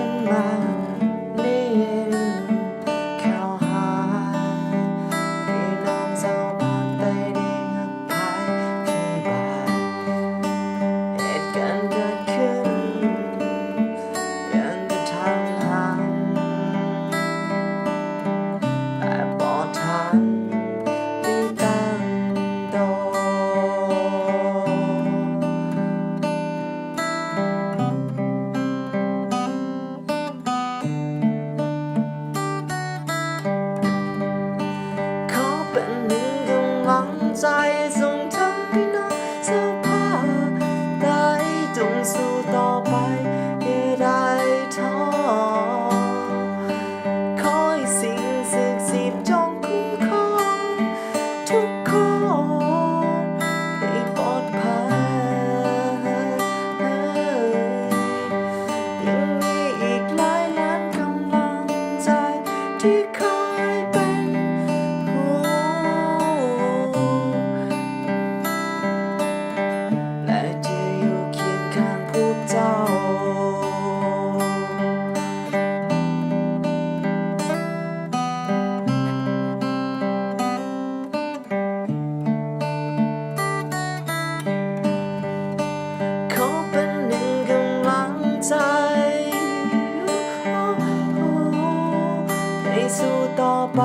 ขึ้นมาเรียนเข้าหาพี่น้องชาวบ้านได้ดีอภัยพี่บายเหตุการณ์เกิดขึ้นยังจะทำหันแต่บอกทันที่ตั้งโตเป็นหนึ่งกำลังใจส่งทั้งพี่น้องชาวภาคใต้จงสู้ต่อไปอย่าได้ท้อขอให้สิ่งศักดิ์สิทธิ์จงคุ้มครองทุกคนให้ปลอดภัยยังมีอีกหลายล้านกำลังใจที่คอยเป็นและจะอยู่เคียงข้างพวกเจ้าขอเป็นหนึ่งกำลังใจให้สู้ต่อไป